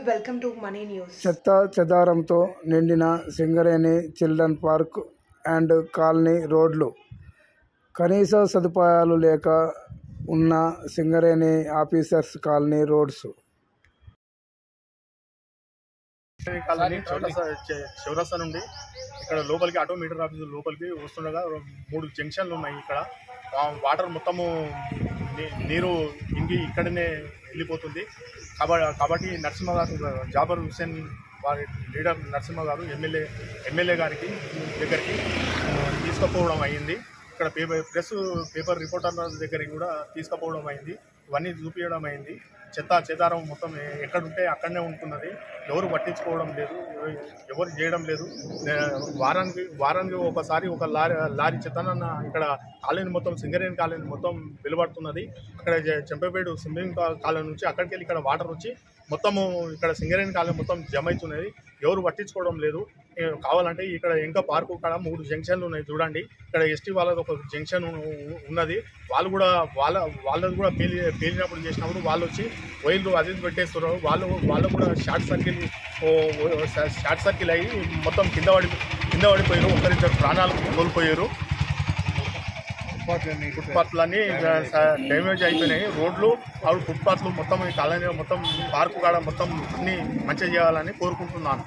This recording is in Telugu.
Welcome to money news. చెత్త చెదారంతో నిండిన Singareni children park and colony రోడ్లు. కనీస సదుపాయాలు లేక ఉన్న సింగరేణి ఆఫీసర్స్ కాలనీ రోడ్స్. చౌరస్తా నుండి ఇక్కడ లోపలికి ఆటో మీటర్ ఆఫీసు లోపలికి వస్తుండగా 3 జంక్షన్లు ఉన్నాయి. ఇక్కడ వాటర్ మొత్తము నీరు ఇంగి ఇక్కడనే వెళ్ళిపోతుంది. కాబట్టి నరసింహ గారు, జాబర్ హుస్సేన్ వారి లీడర్ నరసింహ గారు ఎమ్మెల్యే గారికి దగ్గరికి తీసుకుపోవడం అయింది. ఇక్కడ పేపర్ రిపోర్టర్ల దగ్గరికి కూడా తీసుకుపోవడం అయింది. ఇవన్నీ చూపించడం అయింది. చెత్త చెదారం మొత్తం ఎక్కడుంటే అక్కడనే ఉంటున్నది. ఎవరు పట్టించుకోవడం లేదు, ఎవరు చేయడం లేదు. వారానికి ఒకసారి ఒక లారీ చెత్తనన్న ఇక్కడ కాలనీ మొత్తం సింగరేణి కాలనీ మొత్తం వెలువడుతున్నది. అక్కడ చెంపపేడు స్విమ్మింగ్ కాలనీ నుంచి అక్కడికి వెళ్ళి ఇక్కడ వాటర్ వచ్చి మొత్తము ఇక్కడ సింగరేణి కాలనీ మొత్తం జమ అవుతున్నది. ఎవరు పట్టించుకోవడం లేదు. కావాలంటే ఇక్కడ ఇంకా పార్కు కాడ 3 జంక్షన్లు ఉన్నాయి చూడండి. ఇక్కడ ఎస్టీ వాళ్ళది ఒక జంక్షన్ ఉన్నది. వాళ్ళు కూడా వాళ్ళది కూడా పేలినప్పుడు చేసినప్పుడు వాళ్ళు వచ్చి వైర్లు అది పెట్టేస్తున్నారు. వాళ్ళు కూడా షార్ట్ సర్కిల్ అయ్యి మొత్తం కింద పడిపోయారు. ఒకరిద్దరు ప్రాణాలు కోల్పోయారు. ఫుట్పాత్లన్నీ డ్యామేజ్ అయిపోయినాయి. రోడ్లు ఫుట్పాత్లు మొత్తం ఈ కాలనీ మొత్తం పార్కు కాడ మొత్తం అన్ని మంచిగా చేయాలని కోరుకుంటున్నాను.